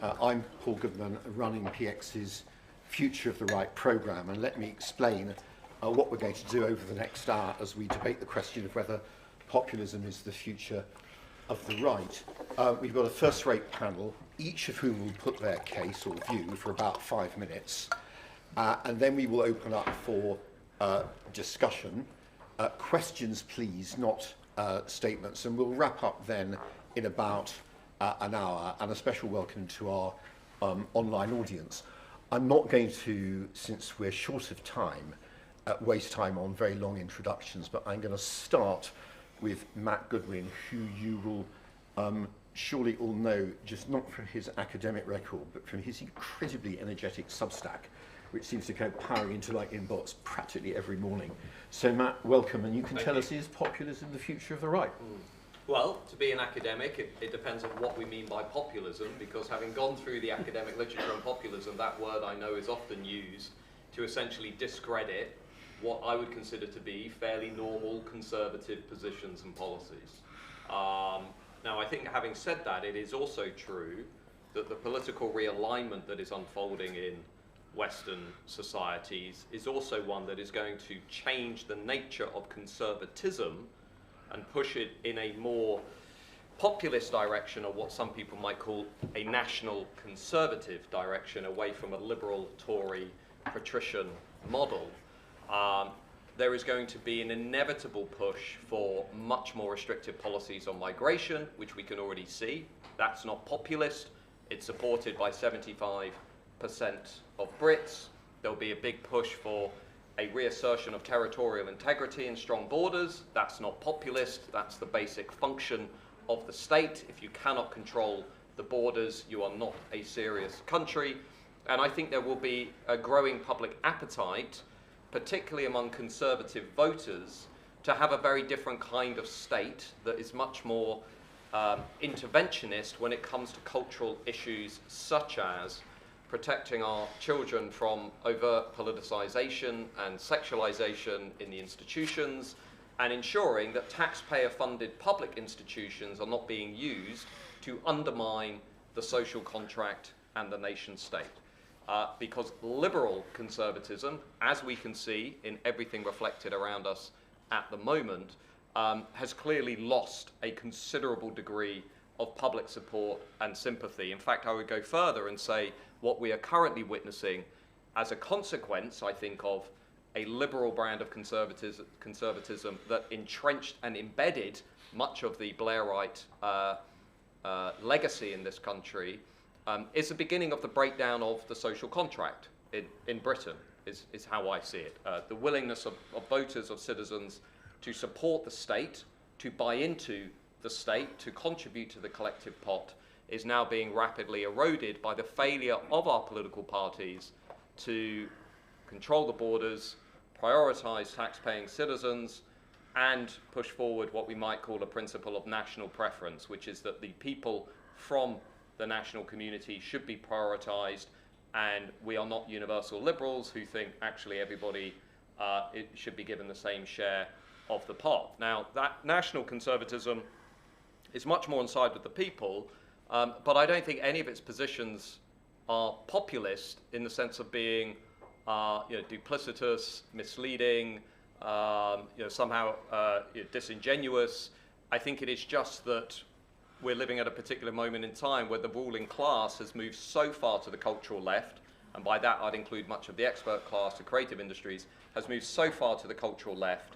I'm Paul Goodman, running PX's Future of the Right programme, and let me explain what we're going to do over the next hour as we debate the question of whether populism is the future of the right. We've got a first-rate panel, each of whom will put their case or view for about 5 minutes, and then we will open up for discussion. Questions, please, not statements, and we'll wrap up then in about an hour, and a special welcome to our online audience. I'm not going to, since we're short of time, waste time on very long introductions, but I'm going to start with Matt Goodwin, who you will surely all know, just not from his academic record, but from his incredibly energetic Substack, which seems to go powering into like inbox practically every morning. So Matt, welcome, and you can tell us, is populism the future of the right? Well, to be an academic, it depends on what we mean by populism, because having gone through the academic literature on populism, that word I know is often used to essentially discredit what I would consider to be fairly normal conservative positions and policies. Now, I think having said that, it is also true that the political realignment that is unfolding in Western societies is also one that is going to change the nature of conservatism and push it in a more populist direction, or what some people might call a national conservative direction, away from a liberal Tory patrician model. There is going to be an inevitable push for much more restrictive policies on migration, which we can already see. That's not populist. It's supported by 75% of Brits. There'll be a big push for a reassertion of territorial integrity and strong borders. That's not populist. That's the basic function of the state. If you cannot control the borders, you are not a serious country. And I think there will be a growing public appetite, particularly among conservative voters, to have a very different kind of state that is much more interventionist when it comes to cultural issues such as protecting our children from overt politicization and sexualization in the institutions, and ensuring that taxpayer-funded public institutions are not being used to undermine the social contract and the nation state. Because liberal conservatism, as we can see in everything reflected around us at the moment, has clearly lost a considerable degree of public support and sympathy. In fact, I would go further and say what we are currently witnessing as a consequence, I think, of a liberal brand of conservatism that entrenched and embedded much of the Blairite legacy in this country, is the beginning of the breakdown of the social contract in Britain, is how I see it. The willingness of voters, of citizens, to support the state, to buy into the state, to contribute to the collective pot, is now being rapidly eroded by the failure of our political parties to control the borders, prioritise tax-paying citizens, and push forward what we might call a principle of national preference, which is that the people from the national community should be prioritised, and we are not universal liberals who think actually everybody it should be given the same share of the pot. Now, that national conservatism is much more on side with the people, but I don't think any of its positions are populist in the sense of being duplicitous, misleading, somehow disingenuous. I think it is just that we're living at a particular moment in time where the ruling class has moved so far to the cultural left, and by that I'd include much of the expert class, the creative industries, has moved so far to the cultural left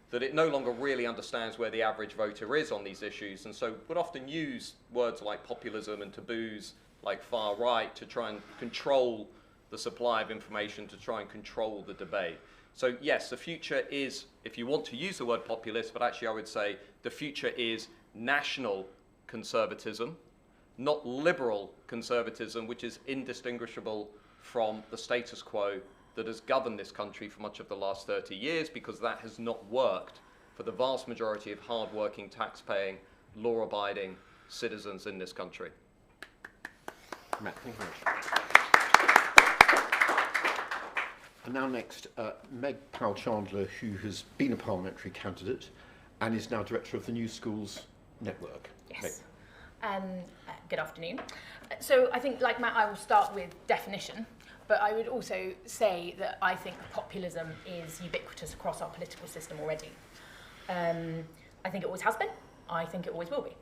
that it no longer really understands where the average voter is on these issues, and so would often use words like populism and taboos like far right to try and control the supply of information, to try and control the debate. So yes, the future is, if you want to use the word populist, but actually I would say the future is national conservatism, not liberal conservatism, which is indistinguishable from the status quo that has governed this country for much of the last 30 years, because that has not worked for the vast majority of hard-working, tax-paying, law-abiding citizens in this country. Matt, thank you very much. And now next, Meg Powell-Chandler, who has been a parliamentary candidate and is now director of the New Schools Network. Yes. Good afternoon. So I think, like Matt, I will start with definition, but I would also say that I think populism is ubiquitous across our political system already. I think it always has been. I think it always will be.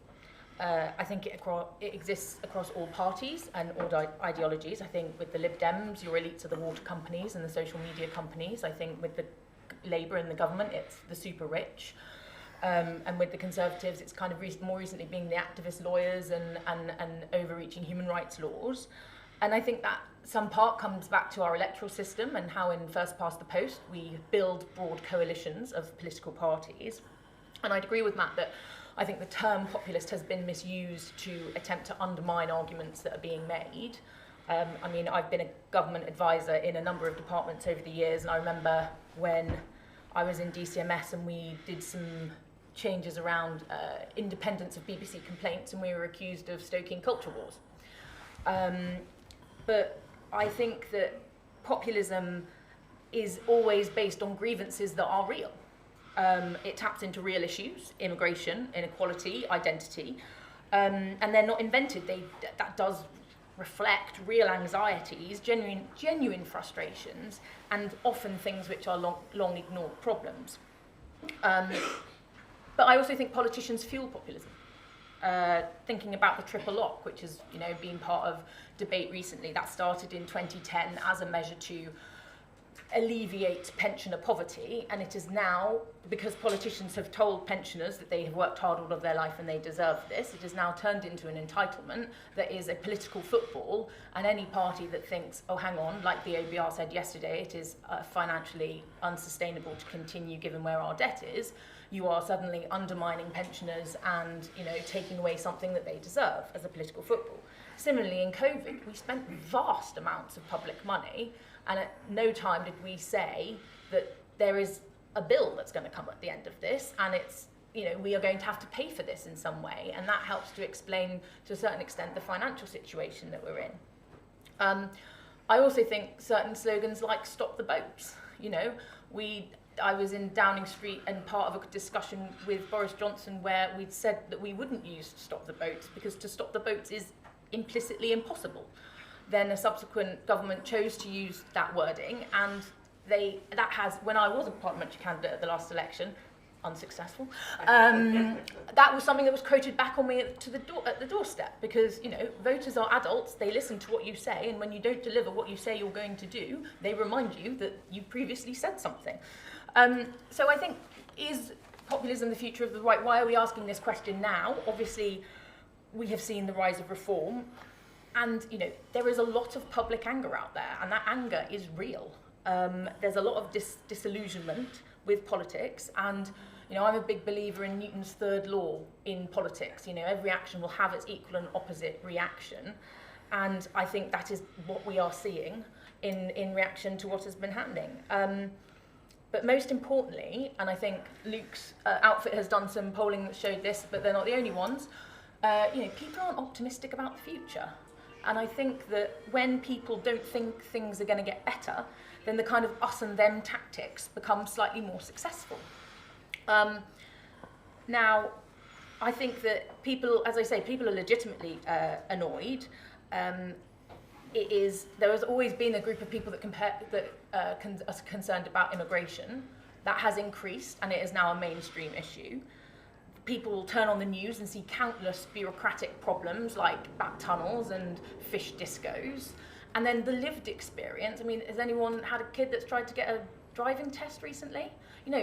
I think it exists across all parties and all ideologies. I think with the Lib Dems, your elites are the water companies and the social media companies. I think with the Labour and the government, it's the super rich. And with the Conservatives, it's kind of more recently being the activist lawyers and overreaching human rights laws. And I think that some part comes back to our electoral system and how in First Past the Post we build broad coalitions of political parties. And I'd agree with Matt that I think the term populist has been misused to attempt to undermine arguments that are being made. I mean, I've been a government advisor in a number of departments over the years, and I remember when I was in DCMS and we did some changes around independence of BBC complaints, and we were accused of stoking culture wars. But I think that populism is always based on grievances that are real. It taps into real issues, immigration, inequality, identity, and they're not invented. That does reflect real anxieties, genuine frustrations, and often things which are long ignored problems. But I also think politicians fuel populism. Thinking about the triple lock, which has been part of debate recently, that started in 2010 as a measure to alleviate pensioner poverty, and it is now, because politicians have told pensioners that they have worked hard all of their life and they deserve this, it is now turned into an entitlement that is a political football, and any party that thinks, oh hang on, like the OBR said yesterday, it is financially unsustainable to continue given where our debt is, you are suddenly undermining pensioners and taking away something that they deserve as a political football. Similarly, in COVID, we spent vast amounts of public money, and at no time did we say that there is a bill that's going to come at the end of this, and it's we are going to have to pay for this in some way, and that helps to explain to a certain extent the financial situation that we're in. I also think certain slogans like "Stop the Boats." I was in Downing Street and part of a discussion with Boris Johnson where we'd said that we wouldn't use "Stop the Boats" because to stop the boats is implicitly impossible. Then a subsequent government chose to use that wording, and when I was a parliamentary candidate at the last election, unsuccessful, that was something that was quoted back on me at the doorstep, because voters are adults, they listen to what you say, and when you don't deliver what you say you're going to do, they remind you that you previously said something. So I think, is populism the future of the right? Why are we asking this question now? Obviously, we have seen the rise of reform, and there is a lot of public anger out there, and that anger is real. There's a lot of disillusionment with politics, and I'm a big believer in Newton's third law in politics. Every action will have its equal and opposite reaction, and I think that is what we are seeing in reaction to what has been happening. But most importantly, and I think Luke's outfit has done some polling that showed this, but they're not the only ones, people aren't optimistic about the future. And I think that when people don't think things are going to get better, then the kind of us and them tactics become slightly more successful. Now, I think that people, as I say, people are legitimately annoyed. There has always been a group of people that are concerned about immigration. That has increased, and it is now a mainstream issue. People will turn on the news and see countless bureaucratic problems like back tunnels and fish discos. And then the lived experience. I mean, has anyone had a kid that's tried to get a driving test recently?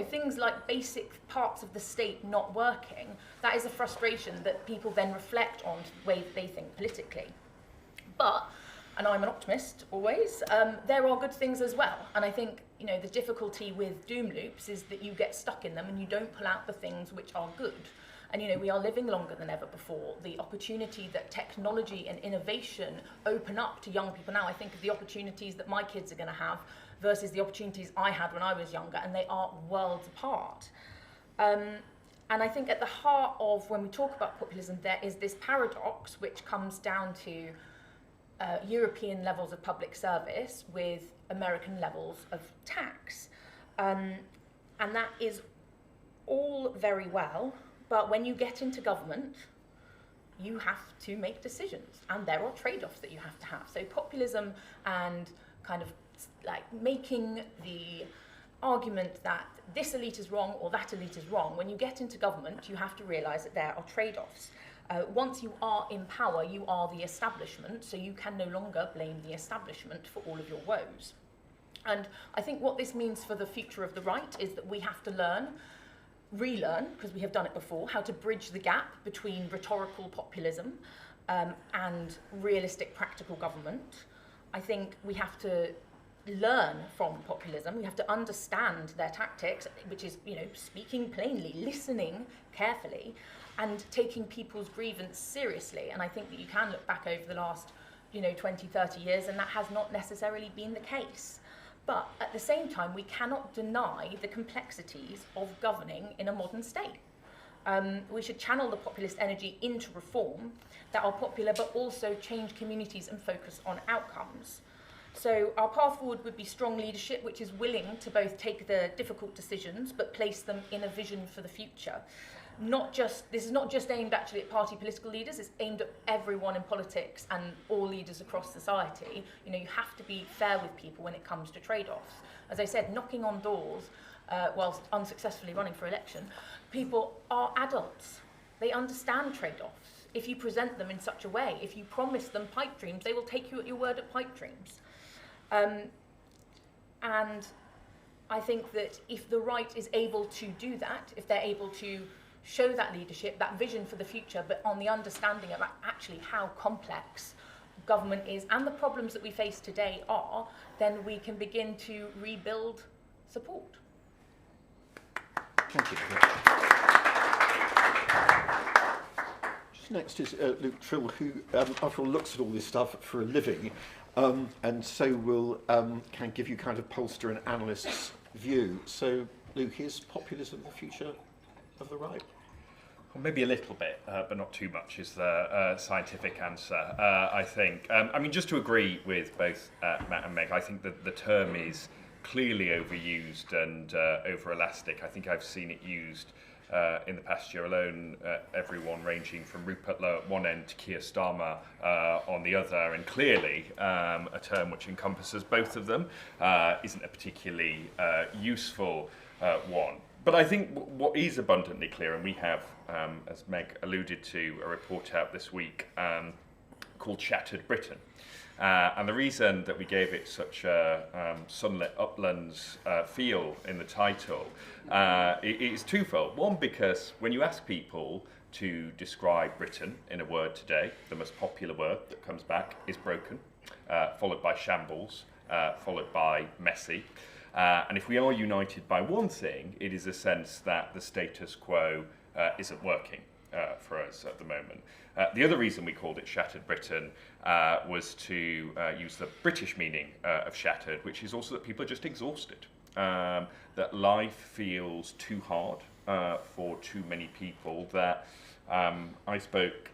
Things like basic parts of the state not working. That is a frustration that people then reflect on the way they think politically. But, and I'm an optimist always, there are good things as well. And I think, the difficulty with doom loops is that you get stuck in them and you don't pull out the things which are good. And we are living longer than ever before. The opportunity that technology and innovation open up to young people now, I think of the opportunities that my kids are going to have versus the opportunities I had when I was younger, and they are worlds apart. And I think at the heart of when we talk about populism, there is this paradox which comes down to European levels of public service with American levels of tax. And that is all very well, but when you get into government, you have to make decisions, and there are trade-offs that you have to have. So populism and kind of like making the argument that this elite is wrong or that elite is wrong, when you get into government, you have to realise that there are trade-offs. Once you are in power, you are the establishment, so you can no longer blame the establishment for all of your woes. And I think what this means for the future of the right is that we have to relearn, because we have done it before, how to bridge the gap between rhetorical populism and realistic practical government. I think we have to learn from populism. We have to understand their tactics, which is, speaking plainly, listening carefully, and taking people's grievance seriously. And I think that you can look back over the last, 20, 30 years, and that has not necessarily been the case. But at the same time, we cannot deny the complexities of governing in a modern state. We should channel the populist energy into reform that are popular, but also change communities and focus on outcomes. So our path forward would be strong leadership, which is willing to both take the difficult decisions, but place them in a vision for the future. This is not just aimed actually at party political leaders, it's aimed at everyone in politics and all leaders across society. You have to be fair with people when it comes to trade-offs. As I said, knocking on doors whilst unsuccessfully running for election, people are adults. They understand trade-offs. If you present them in such a way, if you promise them pipe dreams, they will take you at your word at pipe dreams. And I think that if the right is able to do that, if they're able to show that leadership, that vision for the future, but on the understanding of actually how complex government is and the problems that we face today are, then we can begin to rebuild support. Thank you. Just next is Luke Tryl, who, after all, looks at all this stuff for a living, and so can give you kind of pollster and analyst's view. So, Luke, is populism the future of the right? Well, maybe a little bit, but not too much is the scientific answer, I think. Just to agree with both Matt and Meg, I think that the term is clearly overused and over-elastic. I think I've seen it used in the past year alone, everyone ranging from Rupert Lowe at one end to Keir Starmer on the other, and clearly a term which encompasses both of them isn't a particularly useful one. But I think what is abundantly clear, and we have, as Meg alluded to, a report out this week called Shattered Britain. And the reason that we gave it such a sunlit uplands feel in the title is twofold. One, because when you ask people to describe Britain in a word today, the most popular word that comes back is broken, followed by shambles, followed by messy. And if we are united by one thing, it is a sense that the status quo isn't working for us at the moment. The other reason we called it Shattered Britain was to use the British meaning of shattered, which is also that people are just exhausted, that life feels too hard for too many people, that I speak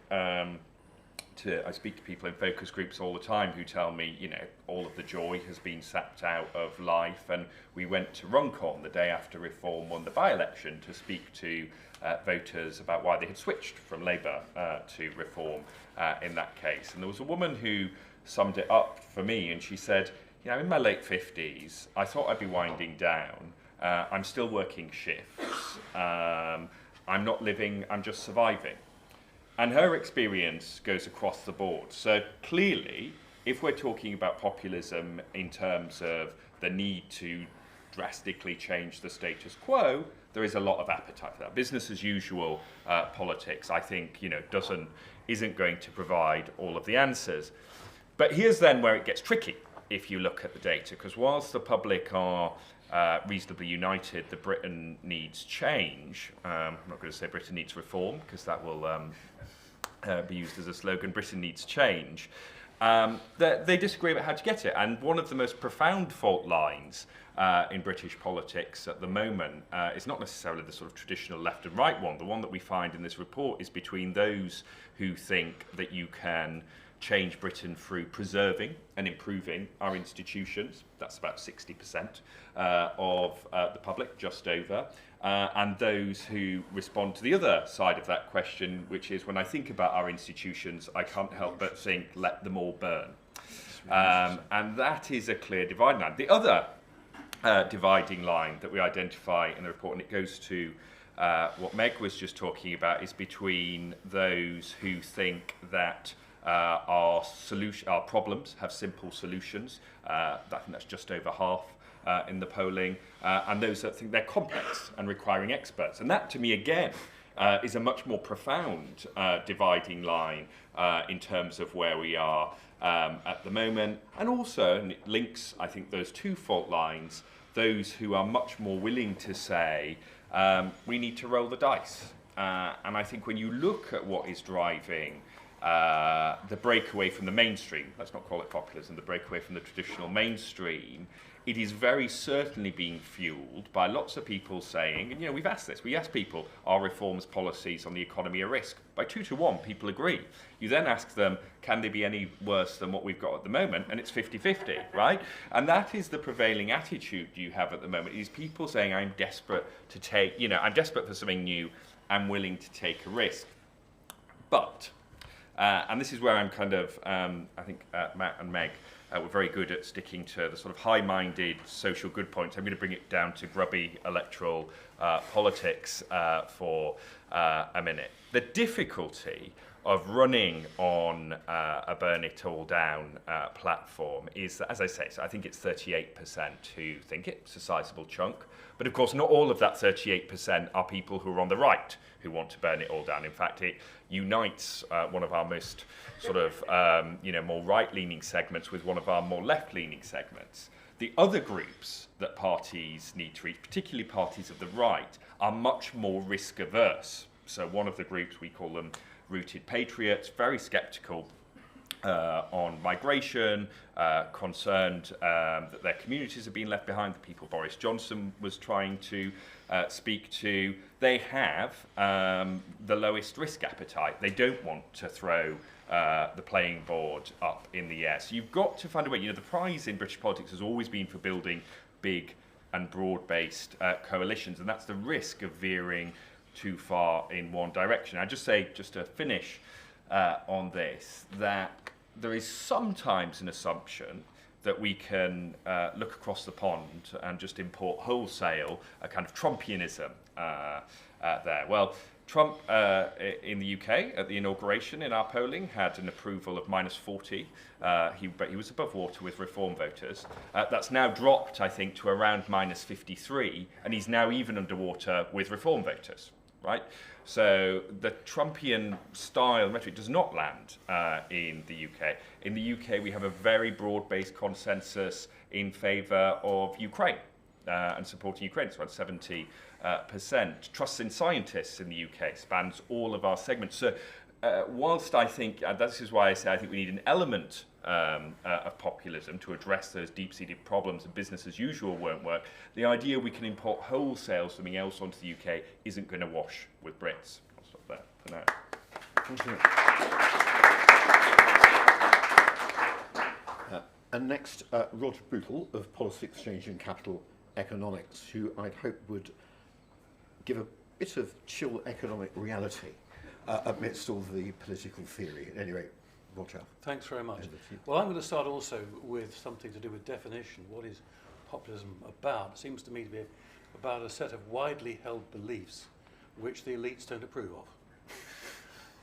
to people in focus groups all the time who tell me, all of the joy has been sapped out of life. And we went to Wycombe the day after Reform won the by-election to speak to voters about why they had switched from Labour to Reform in that case. And there was a woman who summed it up for me, and she said, in my late 50s, I thought I'd be winding down. I'm still working shifts. I'm not living, I'm just surviving. And her experience goes across the board. So clearly, if we're talking about populism in terms of the need to drastically change the status quo, there is a lot of appetite for that. Business as usual politics, I think, isn't going to provide all of the answers. But here's then where it gets tricky if you look at the data, because whilst the public are reasonably united that Britain needs change, I'm not going to say Britain needs reform, because that will be used as a slogan, Britain needs change, they disagree about how to get it. And one of the most profound fault lines in British politics at the moment is not necessarily the sort of traditional left and right one. The one that we find in this report is between those who think that you can change Britain through preserving and improving our institutions. That's about 60% of the public, just over. And those who respond to the other side of that question, which is, when I think about our institutions, I can't help but think, let them all burn. And that is a clear dividing line. The other dividing line that we identify in the report, and it goes to what Meg was just talking about, is between those who think that our problems have simple solutions. I think that's just over half in the polling, and those that think they're complex and requiring experts. And that, to me, again, is a much more profound dividing line in terms of where we are at the moment. And also, and it links, I think, those two fault lines, those who are much more willing to say, we need to roll the dice. And I think when you look at what is driving the breakaway from the mainstream, let's not call it populism, the breakaway from the traditional mainstream, it is very certainly being fueled by lots of people saying, and we've asked this, we asked people, are reforms policies on the economy a risk? By 2 to 1, people agree. You then ask them, can they be any worse than what we've got at the moment? And it's 50-50, right? And that is the prevailing attitude you have at the moment, is people saying, I'm desperate to take, I'm desperate for something new, I'm willing to take a risk. But, and this is where I'm kind of, I think Matt and Meg were very good at sticking to the sort of high-minded social good points. I'm going to bring it down to grubby electoral politics for a minute. The difficulty of running on a burn it all down platform is that, as I say, so I think it's 38% who think it's a sizable chunk. But of course, not all of that 38% are people who are on the right who want to burn it all down. In fact, it unites one of our most sort of more right-leaning segments with one of our more left-leaning segments. The other groups that parties need to reach, particularly parties of the right, are much more risk-averse. So one of the groups, we call them rooted patriots, very sceptical on migration, concerned that their communities have been left behind, the people Boris Johnson was trying to speak to. They have the lowest risk appetite. They don't want to throw the playing board up in the air. So you've got to find a way. The prize in British politics has always been for building big and broad-based coalitions, and that's the risk of veering too far in one direction. I just say, just to finish on this, that there is sometimes an assumption that we can look across the pond and just import wholesale a kind of Trumpianism there. Well, Trump in the UK at the inauguration in our polling had an approval of -40, but he was above water with Reform voters. That's now dropped, I think, to around -53, and he's now even underwater with Reform voters. Right? So the Trumpian style rhetoric does not land in the UK. In the UK, we have a very broad-based consensus in favour of Ukraine and supporting Ukraine. It's around 70%. Trust in scientists in the UK spans all of our segments. So whilst I think, this is why I say I think we need an element of populism to address those deep-seated problems and business as usual won't work, the idea we can import wholesale something else onto the UK isn't going to wash with Brits. I'll stop there for now. Thank you. And next, Roger Bootle of Policy Exchange and Capital Economics, who I'd hope would give a bit of chill economic reality amidst all the political theory. Anyway, Roger. Thanks very much. Well, I'm going to start also with something to do with definition. What is populism about? It seems to me to be about a set of widely held beliefs which the elites don't approve of.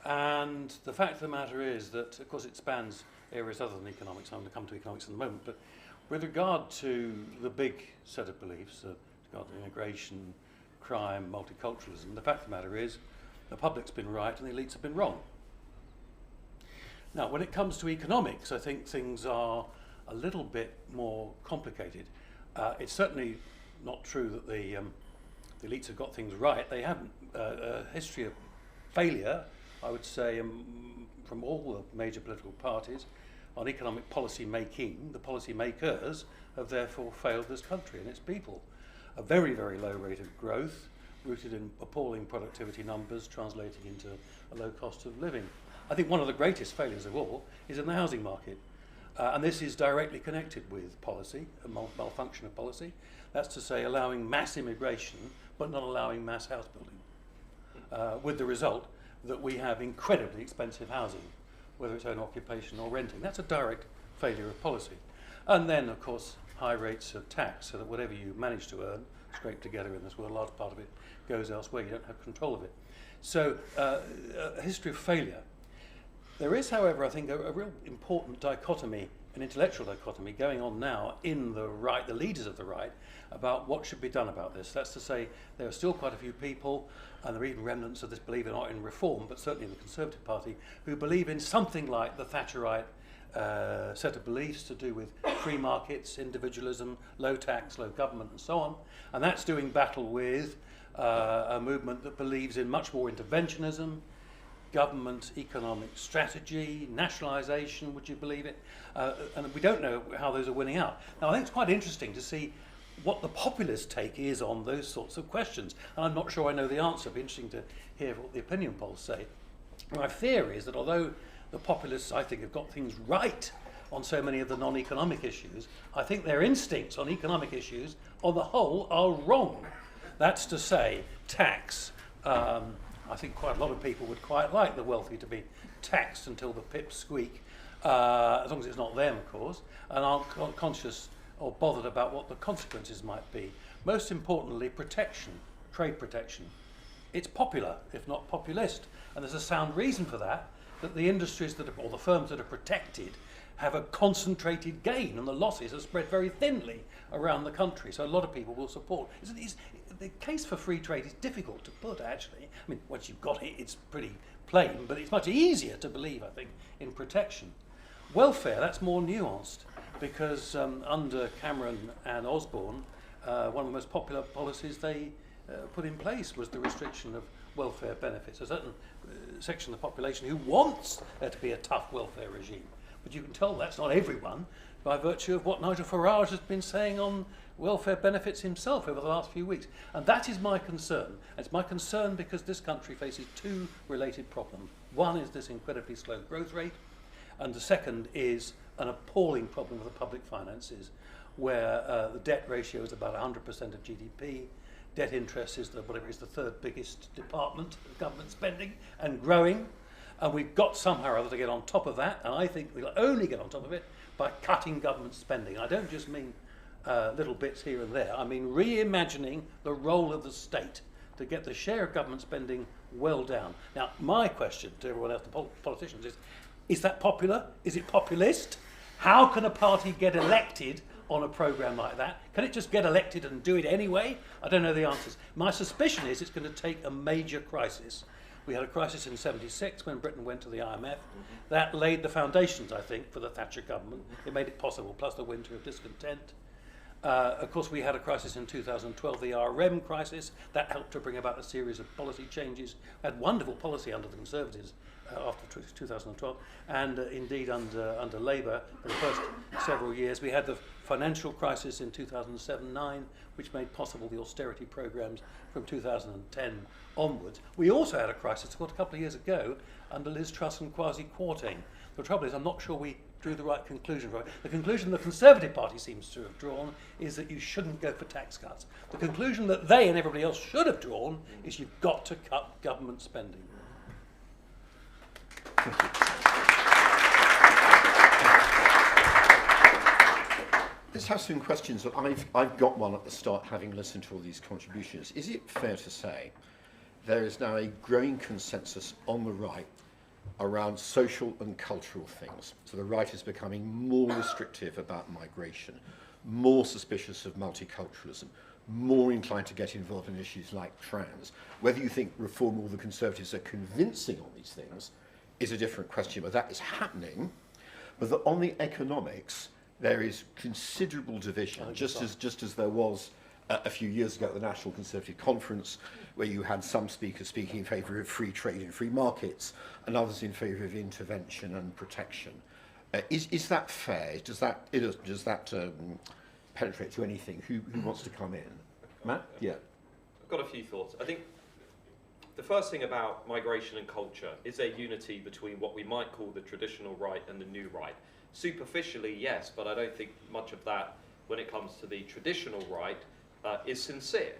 And the fact of the matter is that, of course, it spans areas other than economics. I'm going to come to economics in a moment. But with regard to the big set of beliefs, with regard to immigration, crime, multiculturalism, the fact of the matter is the public's been right and the elites have been wrong. Now, when it comes to economics, I think things are a little bit more complicated. It's certainly not true that the elites have got things right. They haven't. A history of failure, I would say, from all the major political parties on economic policy making. The policy makers have therefore failed this country and its people. A very, very low rate of growth, rooted in appalling productivity numbers, translating into a low cost of living. I think one of the greatest failures of all is in the housing market. And this is directly connected with policy, a malfunction of policy. That's to say, allowing mass immigration, but not allowing mass house building. With the result that we have incredibly expensive housing, whether it's own occupation or renting. That's a direct failure of policy. And then, of course, high rates of tax, so that whatever you manage to earn, scrape together in this world, a large part of it goes elsewhere. You don't have control of it. So, a history of failure. There is, however, I think, a real important dichotomy, an intellectual dichotomy, going on now in the right, the leaders of the right, about what should be done about this. That's to say, there are still quite a few people, and there are even remnants of this, believe it or not, in reform, but certainly in the Conservative Party, who believe in something like the Thatcherite set of beliefs to do with free markets, individualism, low tax, low government, and so on. And that's doing battle with a movement that believes in much more interventionism, government economic strategy, nationalisation, would you believe it? And we don't know how those are winning out. Now, I think it's quite interesting to see what the populist take is on those sorts of questions. And I'm not sure I know the answer. It'd be interesting to hear what the opinion polls say. My fear is that although the populists, I think, have got things right on so many of the non-economic issues, I think their instincts on economic issues, on the whole, are wrong. That's to say, tax. I think quite a lot of people would quite like the wealthy to be taxed until the pips squeak, as long as it's not them, of course, and aren't conscious or bothered about what the consequences might be. Most importantly, protection, trade protection. It's popular, if not populist, and there's a sound reason for that, that the industries that are, or the firms that are protected have a concentrated gain, and the losses are spread very thinly around the country, so a lot of people will support. The case for free trade is difficult to put, actually. I mean, once you've got it, it's pretty plain, but it's much easier to believe, I think, in protection. Welfare, that's more nuanced, because under Cameron and Osborne, one of the most popular policies they put in place was the restriction of welfare benefits. A certain section of the population who wants there to be a tough welfare regime. But you can tell that's not everyone by virtue of what Nigel Farage has been saying on welfare benefits himself over the last few weeks. And that is my concern. It's my concern because this country faces two related problems. One is this incredibly slow growth rate, and the second is an appalling problem with the public finances, where the debt ratio is about 100% of GDP. Debt interest is the third biggest department of government spending and growing. And we've got somehow or other to get on top of that, and I think we'll only get on top of it by cutting government spending. I don't just mean little bits here and there. I mean reimagining the role of the state to get the share of government spending well down. Now, my question to everyone else, the politicians, is that popular? Is it populist? How can a party get elected on a programme like that? Can it just get elected and do it anyway? I don't know the answers. My suspicion is it's going to take a major crisis. We had a crisis in '76 when Britain went to the IMF. That laid the foundations, I think, for the Thatcher government. It made it possible, plus the winter of discontent. Of course, we had a crisis in 2012, the RM crisis. That helped to bring about a series of policy changes. We had wonderful policy under the Conservatives after 2012, and indeed under Labour for the first several years. We had the financial crisis in 2007-9, which made possible the austerity programmes from 2010 onwards. We also had a crisis, of course, a couple of years ago under Liz Truss and Kwasi Kwarteng. The trouble is, I'm not sure we drew the right conclusion from it. The conclusion the Conservative Party seems to have drawn is that you shouldn't go for tax cuts. The conclusion that they and everybody else should have drawn is you've got to cut government spending. Let's have some questions. I've got one at the start, having listened to all these contributions. Is it fair to say there is now a growing consensus on the right around social and cultural things? So the right is becoming more restrictive about migration, more suspicious of multiculturalism, more inclined to get involved in issues like trans. Whether you think Reform or the Conservatives are convincing on these things is a different question, but that is happening. But that on the economics, there is considerable division, just as there was a few years ago at the National Conservative Conference, where you had some speakers speaking in favour of free trade and free markets, and others in favour of intervention and protection. Is that fair? Does that penetrate to anything? Who wants to come in? Matt? Yeah. I've got a few thoughts. I think the first thing about migration and culture, is there unity between what we might call the traditional right and the new right? Superficially, yes, but I don't think much of that, when it comes to the traditional right, is sincere.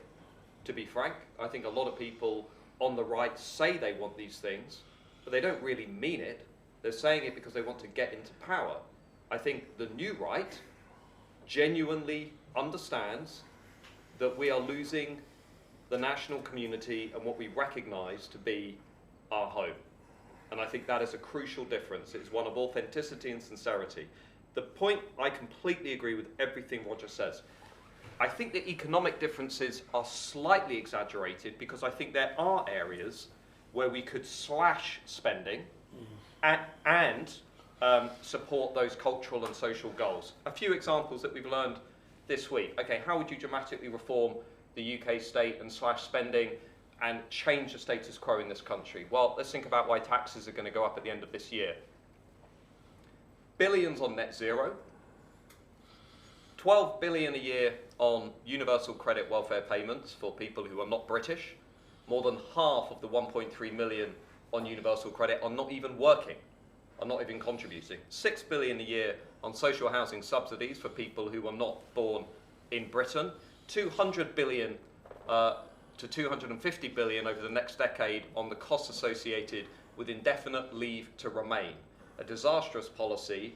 To be frank, I think a lot of people on the right say they want these things, but they don't really mean it. They're saying it because they want to get into power. I think the new right genuinely understands that we are losing the national community and what we recognise to be our home. And I think that is a crucial difference. It's one of authenticity and sincerity. The point, I completely agree with everything Roger says. I think the economic differences are slightly exaggerated because I think there are areas where we could slash spending and support those cultural and social goals. A few examples that we've learned this week. Okay, how would you dramatically reform the UK state and slash spending and change the status quo in this country? Well, let's think about why taxes are going to go up at the end of this year. Billions on net zero, 12 billion a year on universal credit welfare payments for people who are not British. More than half of the 1.3 million on universal credit are not even working, are not even contributing. 6 billion a year on social housing subsidies for people who are not born in Britain. 200 billion to 250 billion over the next decade on the costs associated with indefinite leave to remain. A disastrous policy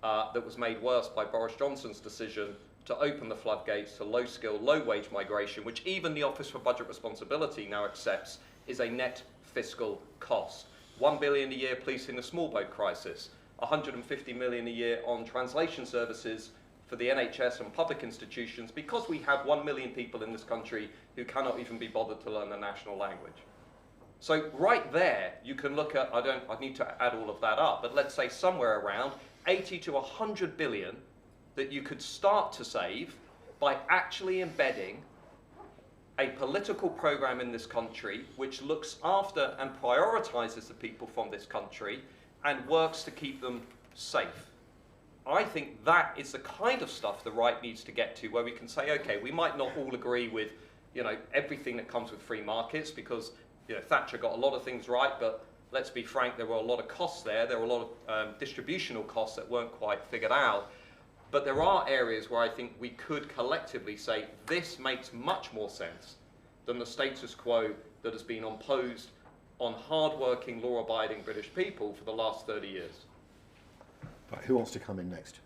that was made worse by Boris Johnson's decision to open the floodgates to low-skill, low-wage migration, which even the Office for Budget Responsibility now accepts is a net fiscal cost. 1 billion a year policing the small boat crisis, 150 million a year on translation services for the NHS and public institutions, because we have 1 million people in this country who cannot even be bothered to learn the national language. So right there, you can look at, I need to add all of that up, but let's say somewhere around 80 to 100 billion that you could start to save by actually embedding a political program in this country which looks after and prioritizes the people from this country and works to keep them safe. I think that is the kind of stuff the right needs to get to, where we can say, okay, we might not all agree with, everything that comes with free markets, because Thatcher got a lot of things right, but let's be frank, there were a lot of costs there. There were a lot of distributional costs that weren't quite figured out. But there are areas where I think we could collectively say this makes much more sense than the status quo that has been imposed on hard-working, law-abiding British people for the last 30 years. Right, who wants to come in next?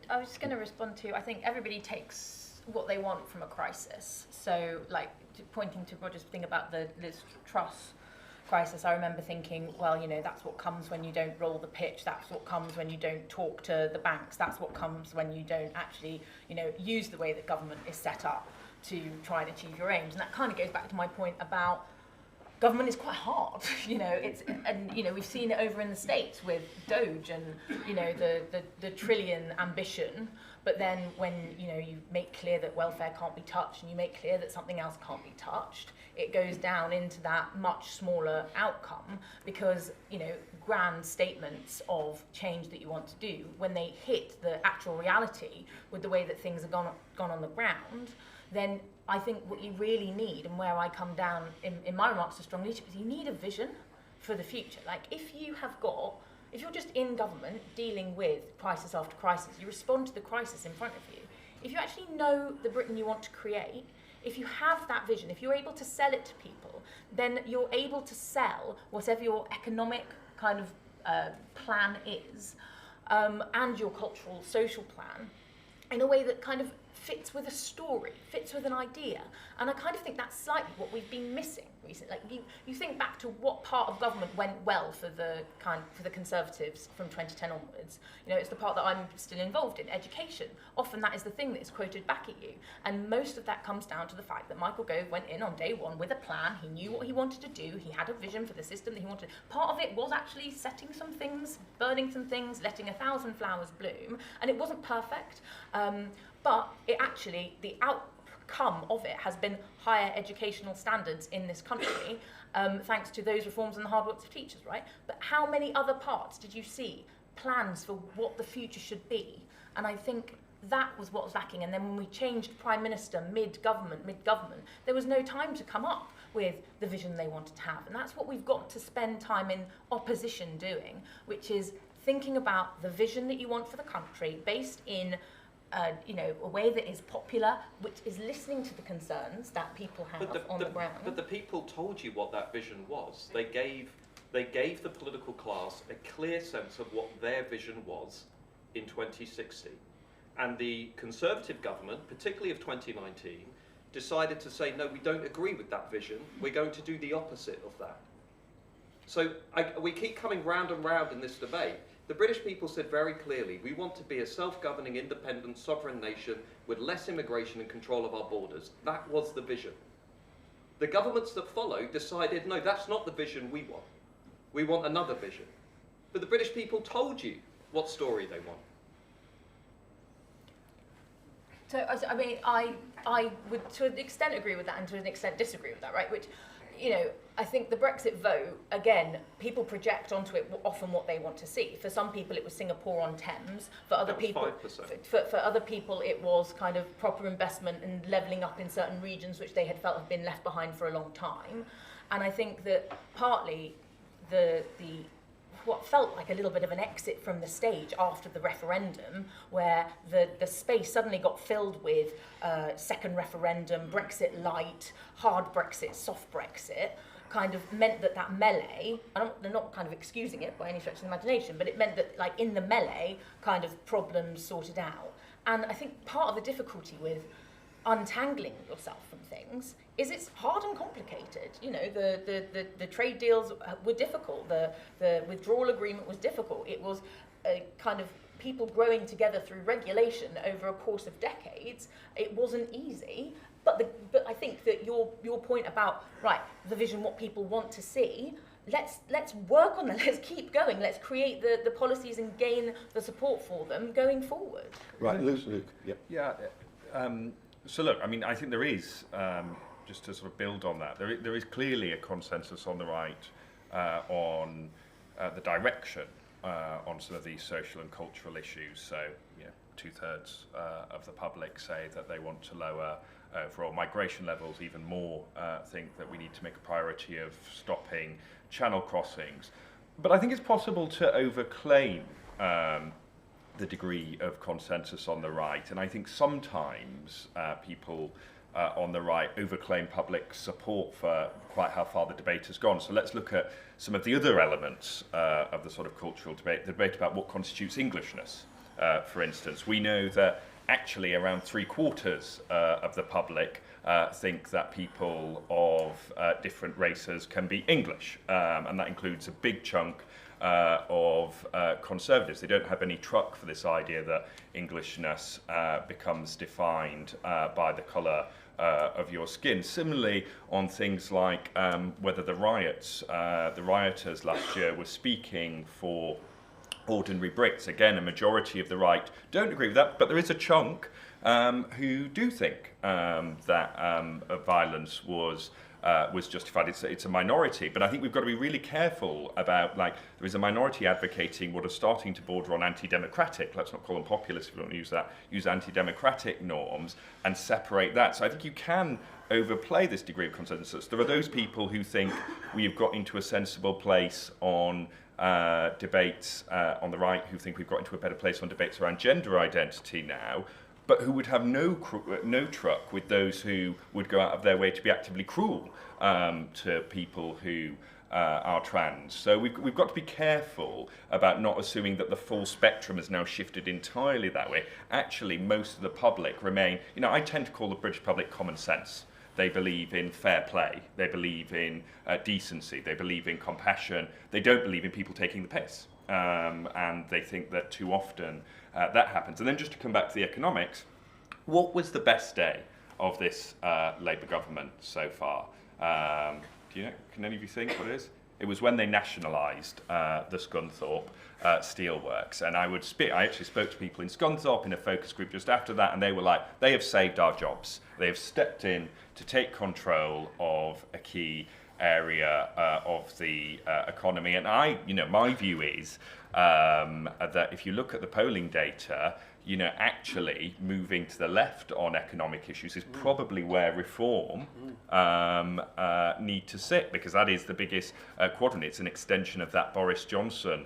I was just going to respond to, I think everybody takes what they want from a crisis. So, like, pointing to Roger's thing about the Liz Truss crisis, I remember thinking, well, that's what comes when you don't roll the pitch, that's what comes when you don't talk to the banks, that's what comes when you don't actually, use the way that government is set up to try and achieve your aims. And that kind of goes back to my point about government is quite hard, we've seen it over in the States with Doge and, the trillion ambition. But then when, you make clear that welfare can't be touched and you make clear that something else can't be touched, it goes down into that much smaller outcome because, grand statements of change that you want to do, when they hit the actual reality with the way that things have gone on the ground, then I think what you really need, and where I come down in my remarks to strong leadership, is you need a vision for the future. Like, if you're just in government dealing with crisis after crisis, you respond to the crisis in front of you. If you actually know the Britain you want to create, if you have that vision, if you're able to sell it to people, then you're able to sell whatever your economic kind of plan is, and your cultural, social plan, in a way that kind of fits with a story, fits with an idea. And I kind of think that's slightly what we've been missing recently. Like, you think back to what part of government went well for the Conservatives from 2010 onwards. It's the part that I'm still involved in, education. Often that is the thing that is quoted back at you. And most of that comes down to the fact that Michael Gove went in on day one with a plan. He knew what he wanted to do. He had a vision for the system that he wanted. Part of it was actually setting some things, burning some things, letting 1,000 flowers bloom. And it wasn't perfect. But the outcome of it has been higher educational standards in this country, thanks to those reforms and the hard work of teachers, right? But how many other parts did you see, plans for what the future should be? And I think that was what was lacking. And then when we changed Prime Minister mid-government, there was no time to come up with the vision they wanted to have. And that's what we've got to spend time in opposition doing, which is thinking about the vision that you want for the country based in a way that is popular, which is listening to the concerns that people have on the ground. But the people told you what that vision was. They gave the political class a clear sense of what their vision was in 2016. And the Conservative government, particularly of 2019, decided to say, no, we don't agree with that vision. We're going to do the opposite of that. So we keep coming round and round in this debate. The British people said very clearly, we want to be a self-governing, independent, sovereign nation with less immigration and control of our borders. That was the vision. The governments that followed decided, no, that's not the vision we want. We want another vision. But the British people told you what story they want. So, I mean, I would to an extent agree with that and to an extent disagree with that, right? Which, I think the Brexit vote, again, people project onto it often what they want to see. For some people, it was Singapore on Thames. For other people, 5%. For other people, it was kind of proper investment and levelling up in certain regions which they had felt have been left behind for a long time. And I think that partly the what felt like a little bit of an exit from the stage after the referendum, where the space suddenly got filled with second referendum, Brexit light, hard Brexit, soft Brexit, kind of meant that melee, they're not kind of excusing it by any stretch of the imagination, but it meant that like in the melee, kind of problems sorted out. And I think part of the difficulty with untangling yourself from things is it's hard and complicated. The trade deals were difficult. The withdrawal agreement was difficult. It was a kind of people growing together through regulation over a course of decades. It wasn't easy. But I think that your point about the vision, what people want to see. Let's work on that. Let's keep going. Let's create the policies and gain the support for them going forward. Right, Luke. Yep. Yeah. So look, I mean, I think there is, just to sort of build on that, there is clearly a consensus on the right on the direction on some of these social and cultural issues. So, 2/3 of the public say that they want to lower overall migration levels. Even more think that we need to make a priority of stopping channel crossings. But I think it's possible to overclaim the degree of consensus on the right, and I think sometimes people on the right overclaim public support for quite how far the debate has gone. So let's look at some of the other elements of the sort of cultural debate, the debate about what constitutes Englishness, for instance. We know that actually around 3/4 of the public think that people of different races can be English, and that includes a big chunk of conservatives. They don't have any truck for this idea that Englishness becomes defined by the colour of your skin. Similarly, on things like whether the rioters last year were speaking for ordinary Brits. Again, a majority of the right don't agree with that, but there is a chunk who do think that violence was justified. It's a minority, but I think we've got to be really careful about, there is a minority advocating what are starting to border on anti-democratic, let's not call them populist if we don't use that, use anti-democratic norms and separate that. So I think you can overplay this degree of consensus. There are those people who think we've got into a sensible place on debates on the right, who think we've got into a better place on debates around gender identity now, but who would have no truck with those who would go out of their way to be actively cruel to people who are trans. So we've got to be careful about not assuming that the full spectrum has now shifted entirely that way. Actually, most of the public remain, I tend to call the British public common sense. They believe in fair play. They believe in decency. They believe in compassion. They don't believe in people taking the piss. And they think that too often that happens. And then just to come back to the economics, what was the best day of this Labour government so far? Do you know? Can any of you think what it is? It was when they nationalised the Scunthorpe steelworks. And I actually spoke to people in Scunthorpe in a focus group just after that, and they were like, they have saved our jobs. They have stepped in to take control of a key area of the economy. And my view is that if you look at the polling data, actually moving to the left on economic issues is probably where reform need to sit, because that is the biggest quadrant. It's an extension of that Boris Johnson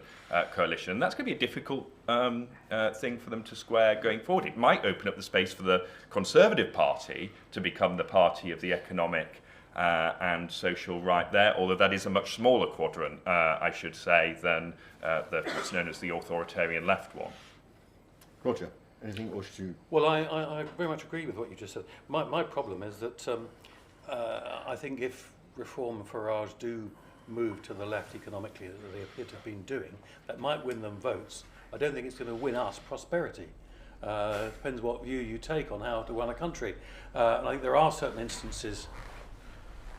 coalition. And that's going to be a difficult thing for them to square going forward. It might open up the space for the Conservative Party to become the party of the economic and social right there, although that is a much smaller quadrant, I should say, than what's known as the authoritarian left one. Roger, anything or should you? Well, I very much agree with what you just said. My problem is that I think if Reform and Farage do move to the left economically, as they appear to have been doing, that might win them votes. I don't think it's going to win us prosperity. It depends what view you take on how to run a country. And I think there are certain instances,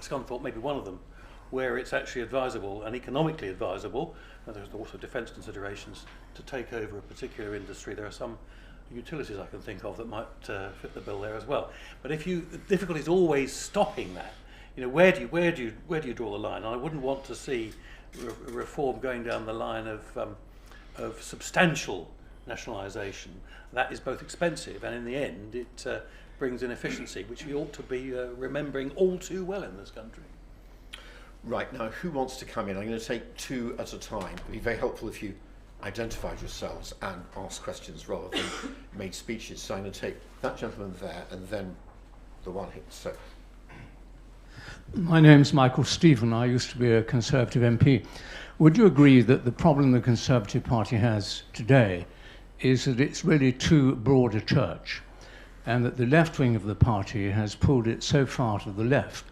Scunthorpe may be one of them, where it's actually advisable and economically advisable, and there's also defence considerations, to take over a particular industry. There are some utilities I can think of that might fit the bill there as well. But the difficulty is always stopping that. Where do you draw the line? And I wouldn't want to see reform going down the line of substantial nationalisation. That is both expensive and in the end it brings inefficiency, which we ought to be remembering all too well in this country. Right, now who wants to come in? I'm going to take two at a time. It would be very helpful if you identified yourselves and asked questions rather than made speeches. So I'm going to take that gentleman there and then the one here. So. My name's Michael Stephen. I used to be a Conservative MP. Would you agree that the problem the Conservative Party has today is that it's really too broad a church, and that the left wing of the party has pulled it so far to the left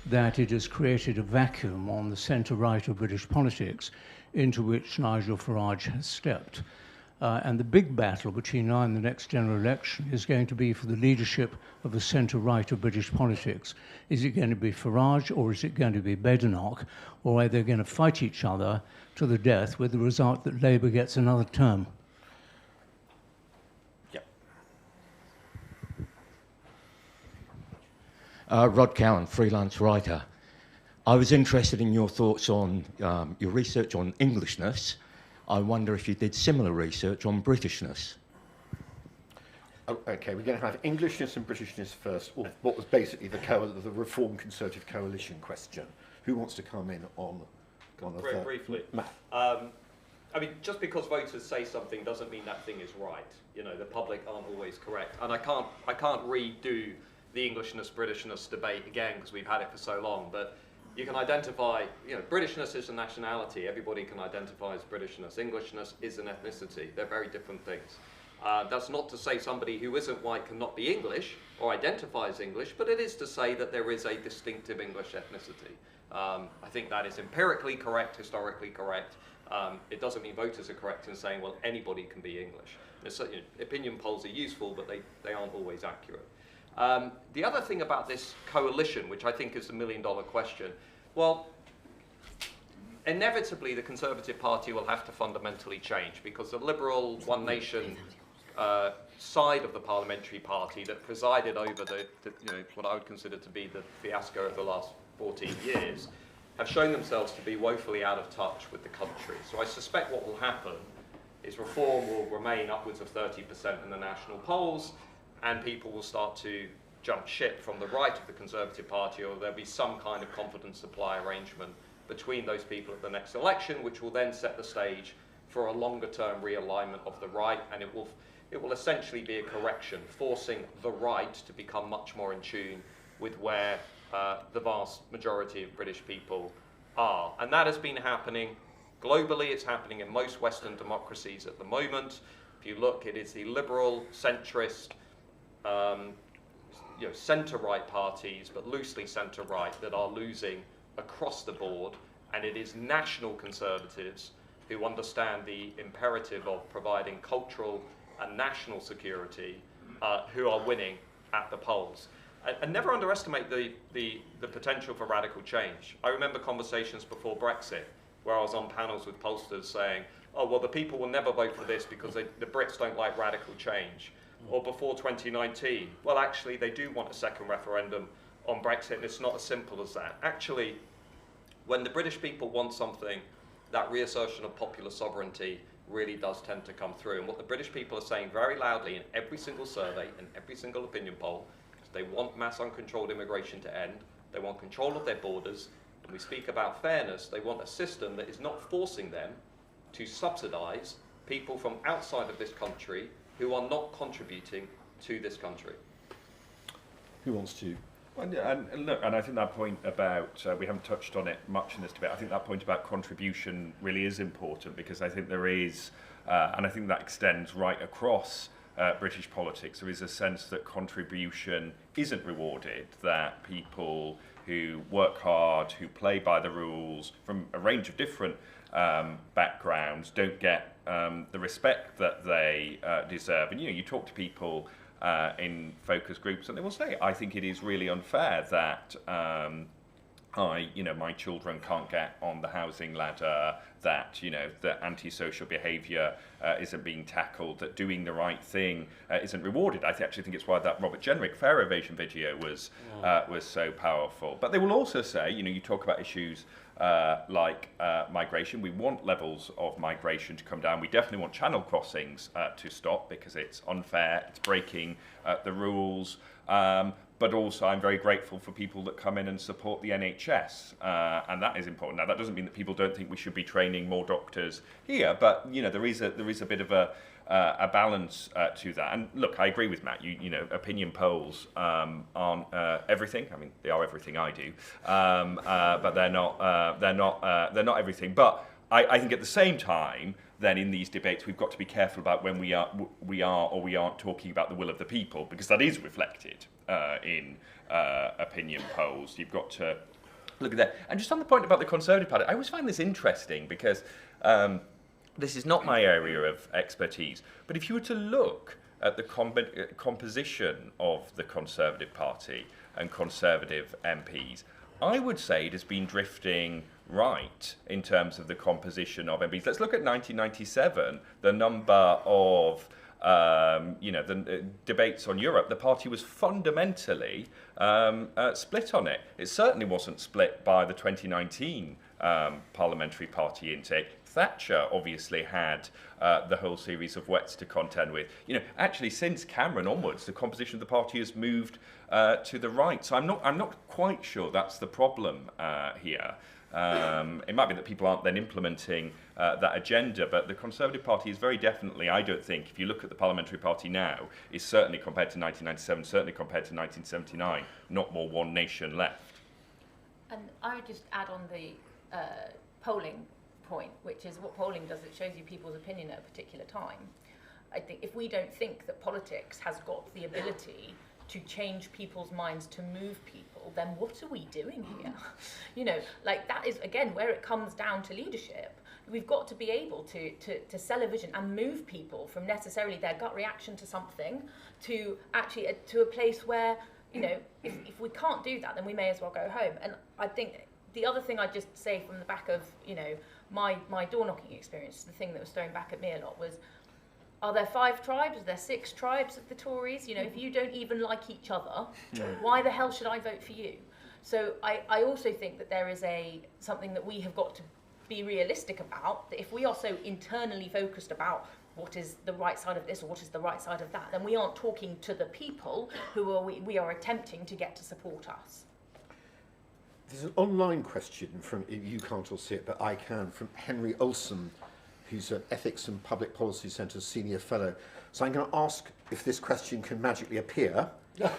that it has created a vacuum on the centre-right of British politics into which Nigel Farage has stepped? And the big battle between now and the next general election is going to be for the leadership of the centre-right of British politics. Is it going to be Farage or is it going to be Badenoch, or are they going to fight each other to the death with the result that Labour gets another term? Yep. Rod Cowan, freelance writer. I was interested in your thoughts on your research on Englishness. I wonder if you did similar research on Britishness. Oh, okay, we're going to have Englishness and Britishness first, or what was basically the Reform Conservative Coalition question. Who wants to come in on Very briefly. Matt. I mean, just because voters say something doesn't mean that thing is right. The public aren't always correct. And I can't redo the Englishness, Britishness debate again because we've had it for so long, but you can identify, Britishness is a nationality. Everybody can identify as Britishness. Englishness is an ethnicity. They're very different things. That's not to say somebody who isn't white cannot be English or identifies English, but it is to say that there is a distinctive English ethnicity. I think that is empirically correct, historically correct. It doesn't mean voters are correct in saying, well, anybody can be English. Opinion polls are useful, but they aren't always accurate. The other thing about this coalition, which I think is the million-dollar question, well, inevitably the Conservative Party will have to fundamentally change because the Liberal One Nation side of the parliamentary party that presided over what I would consider to be the fiasco of the last 14 years have shown themselves to be woefully out of touch with the country. So I suspect what will happen is Reform will remain upwards of 30% in the national polls, and people will start to jump ship from the right of the Conservative Party, or there'll be some kind of confidence supply arrangement between those people at the next election, which will then set the stage for a longer-term realignment of the right, and it will essentially be a correction, forcing the right to become much more in tune with where the vast majority of British people are. And that has been happening globally. It's happening in most Western democracies at the moment. If you look, it is the liberal, centrist, centre-right parties, but loosely centre-right, that are losing across the board, and it is national conservatives who understand the imperative of providing cultural and national security who are winning at the polls. And never underestimate the potential for radical change. I remember conversations before Brexit where I was on panels with pollsters saying, oh, well, the people will never vote for this because the Brits don't like radical change. Or before 2019, well, actually, they do want a second referendum on Brexit, and it's not as simple as that. Actually, when the British people want something, that reassertion of popular sovereignty really does tend to come through. And what the British people are saying very loudly in every single survey, in every single opinion poll, is they want mass uncontrolled immigration to end, they want control of their borders, and we speak about fairness, they want a system that is not forcing them to subsidise people from outside of this country who are not contributing to this country. Who wants to? And look, and I think that point about, we haven't touched on it much in this debate, I think that point about contribution really is important, because I think there is, and I think that extends right across British politics, there is a sense that contribution isn't rewarded, that people who work hard, who play by the rules from a range of different backgrounds don't get the respect that they deserve. And you talk to people in focus groups, and they will say, I think it is really unfair that my children can't get on the housing ladder, that, that antisocial behaviour isn't being tackled, that doing the right thing isn't rewarded. I actually think it's why that Robert Jenrick Fair Evasion video was so powerful. But they will also say, you talk about issues like migration. We want levels of migration to come down. We definitely want channel crossings to stop, because it's unfair, it's breaking the rules. But also I'm very grateful for people that come in and support the NHS, and that is important. Now, that doesn't mean that people don't think we should be training more doctors here, but there is a bit of a balance to that. And look, I agree with Matt. Opinion polls aren't everything. I mean, they are everything I do, but they're not everything. But I think at the same time, then in these debates, we've got to be careful about when we are or we aren't talking about the will of the people, because that is reflected in opinion polls. You've got to look at that. And just on the point about the Conservative Party, I always find this interesting, because this is not my area of expertise, but if you were to look at the composition of the Conservative Party and Conservative MPs, I would say it has been drifting right in terms of the composition of MPs. Let's look at 1997, the number of the debates on Europe. The party was fundamentally split on it. It certainly wasn't split by the 2019 parliamentary party intake. Thatcher obviously had the whole series of wets to contend with. Actually, since Cameron onwards, the composition of the party has moved to the right. So I'm not quite sure that's the problem here. It might be that people aren't then implementing that agenda, but the Conservative Party is very definitely, I don't think, if you look at the parliamentary party now, is certainly compared to 1997, certainly compared to 1979, not more one nation left. And I would just add on the polling point, which is what polling does, it shows you people's opinion at a particular time. I think if we don't think that politics has got the ability to change people's minds, to move people, then what are we doing here? That is, again, where it comes down to leadership. We've got to be able to sell a vision and move people from necessarily their gut reaction to something to actually to a place where, if we can't do that, then we may as well go home. And I think the other thing I'd just say from the back of, my door knocking experience, the thing that was thrown back at me a lot was, are there 5 tribes? Are there 6 tribes of the Tories? If you don't even like each other, why the hell should I vote for you? So I also think that there is something that we have got to be realistic about, that if we are so internally focused about what is the right side of this or what is the right side of that, then we aren't talking to the people who we are attempting to get to support us. There's an online question from, you can't all see it, but I can, from Henry Olson, who's an Ethics and Public Policy Centre Senior Fellow. So I'm going to ask if this question can magically appear.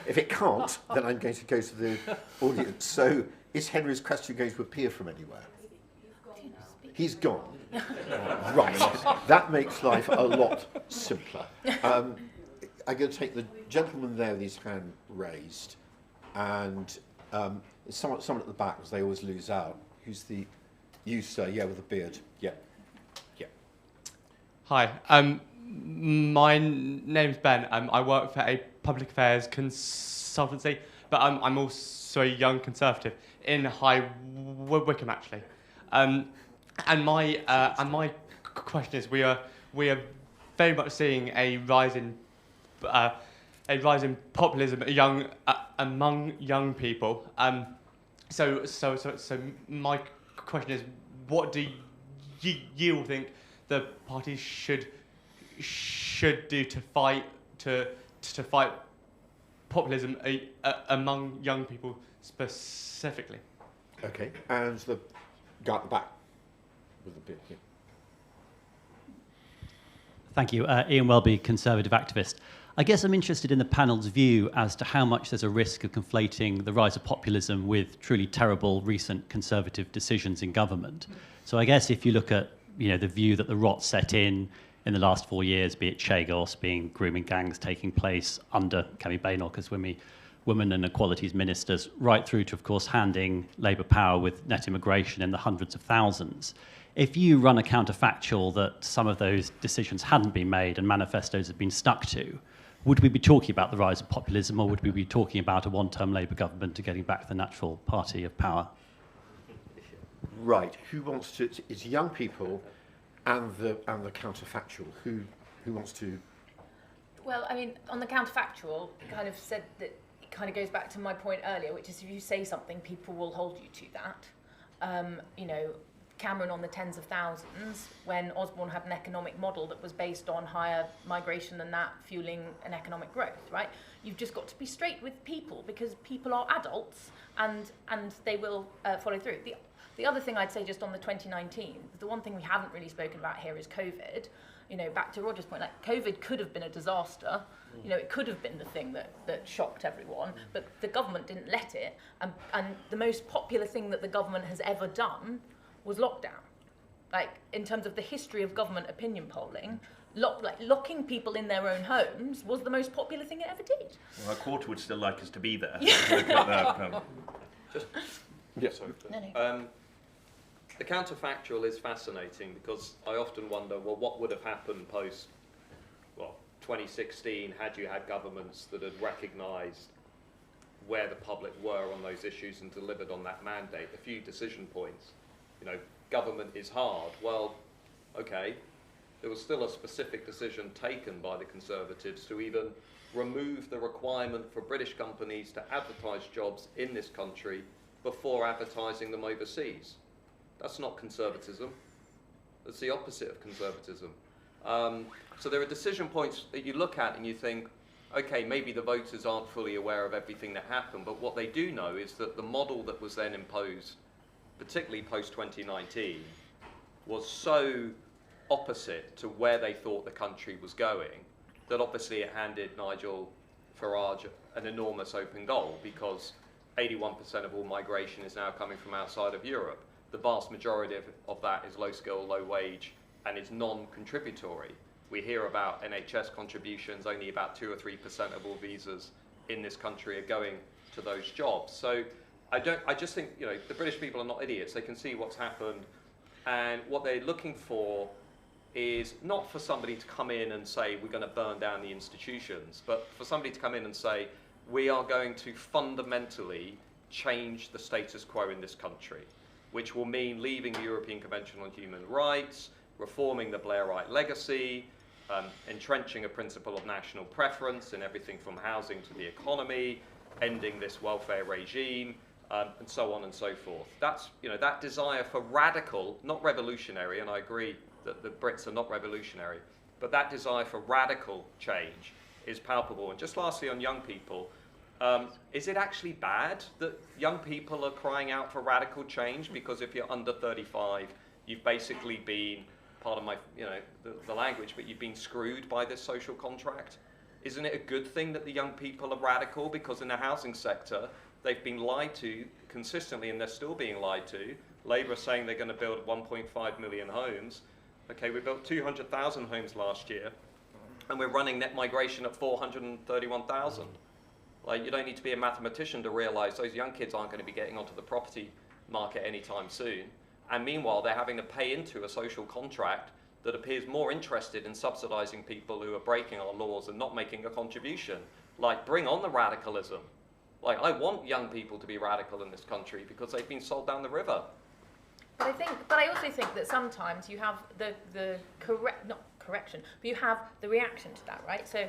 If it can't, then I'm going to go to the audience. So is Henry's question going to appear from anywhere? He's gone. Right. That makes life a lot simpler. I'm going to take the gentleman there with his hand raised, and someone at the back, because they always lose out. Who's you, sir? Yeah, with a beard. Yeah. Hi, my name's Ben. I work for a public affairs consultancy, but I'm also a young Conservative in High Wycombe, actually. And my question is, we are very much seeing a rise in populism among young people. So my question is, what do you all think the party should do to fight populism among young people specifically? Okay, and the guy at the back with the bit here. Thank you. Ian Welby, Conservative activist. I guess I'm interested in the panel's view as to how much there's a risk of conflating the rise of populism with truly terrible recent Conservative decisions in government. So I guess if you look at the view that the rot set in the last 4 years, be it Chagos, being grooming gangs taking place under Kemi Badenoch as women and equalities ministers, right through to, of course, handing Labour power with net immigration in the hundreds of thousands. If you run a counterfactual that some of those decisions hadn't been made and manifestos had been stuck to, would we be talking about the rise of populism, or would we be talking about a one-term Labour government to getting back the natural party of power? Right. Who wants to? It's young people, and the counterfactual. Who wants to? Well, I mean, on the counterfactual, kind of said that it kind of goes back to my point earlier, which is if you say something, people will hold you to that. Cameron on the tens of thousands, when Osborne had an economic model that was based on higher migration than that fueling an economic growth, right? You've just got to be straight with people, because people are adults and they will follow through. The other thing I'd say just on the 2019, the one thing we haven't really spoken about here is COVID. Back to Roger's point, like COVID could have been a disaster. It could have been the thing that shocked everyone, but the government didn't let it. And the most popular thing that the government has ever done was lockdown. Like, in terms of the history of government opinion polling, locking people in their own homes was the most popular thing it ever did. Well, a quarter would still like us to be there. Just, yes. sorry. No. The counterfactual is fascinating, because I often wonder, well, what would have happened post, 2016, had you had governments that had recognised where the public were on those issues and delivered on that mandate? A few decision points. Government is hard. Well, okay, there was still a specific decision taken by the Conservatives to even remove the requirement for British companies to advertise jobs in this country before advertising them overseas. That's not conservatism. That's the opposite of conservatism. So there are decision points that you look at and you think, okay, maybe the voters aren't fully aware of everything that happened, but what they do know is that the model that was then imposed, particularly post-2019, was so opposite to where they thought the country was going that obviously it handed Nigel Farage an enormous open goal, because 81% of all migration is now coming from outside of Europe. The vast majority of that is low skill, low wage, and is non-contributory. We hear about NHS contributions, only about 2 or 3% of all visas in this country are going to those jobs. So I just think, the British people are not idiots. They can see what's happened, and what they're looking for is not for somebody to come in and say, we're going to burn down the institutions, but for somebody to come in and say, we are going to fundamentally change the status quo in this country, which will mean leaving the European Convention on Human Rights, reforming the Blairite legacy, entrenching a principle of national preference in everything from housing to the economy, ending this welfare regime, and so on and so forth. That's, that desire for radical, not revolutionary, and I agree that the Brits are not revolutionary, but that desire for radical change is palpable. And just lastly on young people, is it actually bad that young people are crying out for radical change? Because if you're under 35, you've basically been, pardon my, the language, but you've been screwed by this social contract. Isn't it a good thing that the young people are radical? Because in the housing sector, they've been lied to consistently, and they're still being lied to. Labour are saying they're going to build 1.5 million homes. Okay, we built 200,000 homes last year, and we're running net migration at 431,000. Like, you don't need to be a mathematician to realise those young kids aren't going to be getting onto the property market anytime soon. And meanwhile, they're having to pay into a social contract that appears more interested in subsidising people who are breaking our laws and not making a contribution. Like, bring on the radicalism. Like, I want young people to be radical in this country because they've been sold down the river. But I also think that sometimes you have the correction, but you have the reaction to that, right? So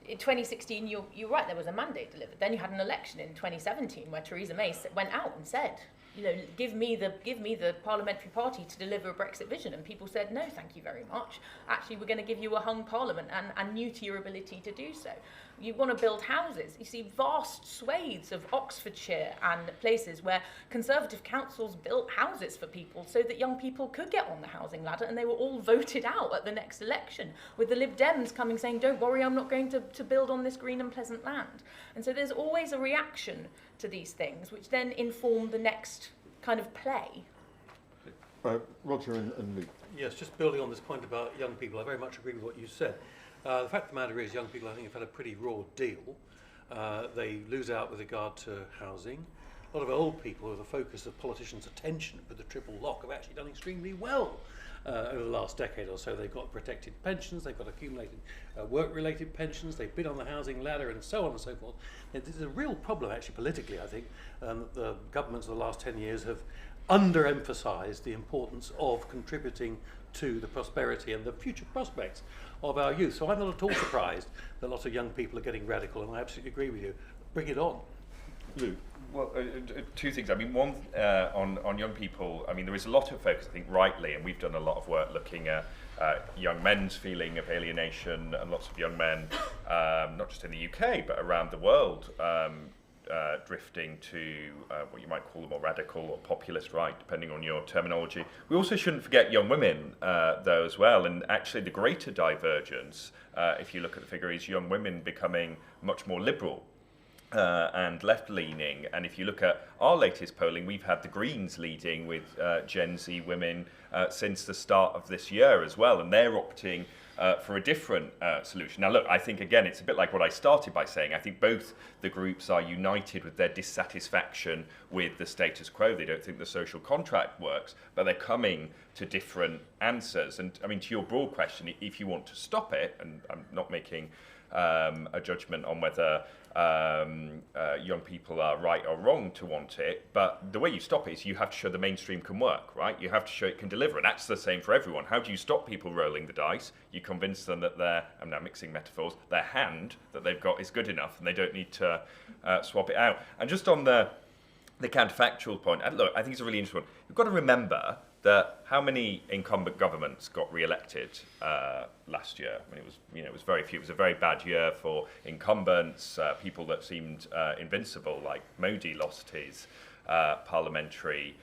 in 2016, you're right, there was a mandate delivered. Then you had an election in 2017 where Theresa May went out and said, you know, give me the parliamentary party to deliver a Brexit vision. And people said, no, thank you very much. Actually, we're going to give you a hung parliament and new to your ability to do so. You want to build houses. You see vast swathes of Oxfordshire and places where Conservative councils built houses for people so that young people could get on the housing ladder, and they were all voted out at the next election, with the Lib Dems coming saying, don't worry, I'm not going to build on this green and pleasant land. And so there's always a reaction to these things, which then inform the next kind of play. Roger and Luke. Yes, just building on this point about young people, I very much agree with what you said. The fact of the matter is, young people, I think, have had a pretty raw deal. They lose out with regard to housing. A lot of old people, who are the focus of politicians' attention with the triple lock, have actually done extremely well over the last decade or so. They've got protected pensions, they've got accumulated work-related pensions, they've been on the housing ladder, and so on and so forth. There's a real problem, actually, politically, I think, that the governments of the last 10 years have underemphasised the importance of contributing to the prosperity and the future prospects of our youth. So I'm not at all surprised that lots of young people are getting radical, and I absolutely agree with you. Bring it on. Luke. Well, two things. I mean, one, on young people, I mean, there is a lot of focus, I think, rightly, and we've done a lot of work looking at young men's feeling of alienation, and lots of young men, not just in the UK, but around the world, drifting to what you might call the more radical or populist right, depending on your terminology. We also shouldn't forget young women, though, as well. And actually, the greater divergence, if you look at the figure, is young women becoming much more liberal and left-leaning. And if you look at our latest polling, we've had the Greens leading with Gen Z women since the start of this year as well, and they're opting for a different solution. Now, look, I think, again, it's a bit like what I started by saying. I think both the groups are united with their dissatisfaction with the status quo. They don't think the social contract works, but they're coming to different answers. And, I mean, to your broad question, if you want to stop it, and I'm not making a judgment on whether young people are right or wrong to want it, but the way you stop it is you have to show the mainstream can work, right? You have to show it can deliver, and that's the same for everyone. How do you stop people rolling the dice? You convince them that I'm now mixing metaphors, their hand that they've got is good enough and they don't need to swap it out. And just on the counterfactual point, and look, I think it's a really interesting one. You've got to remember that how many incumbent governments got re-elected last year? I mean, it was very few. It was a very bad year for incumbents, people that seemed invincible, like Modi lost his parliamentary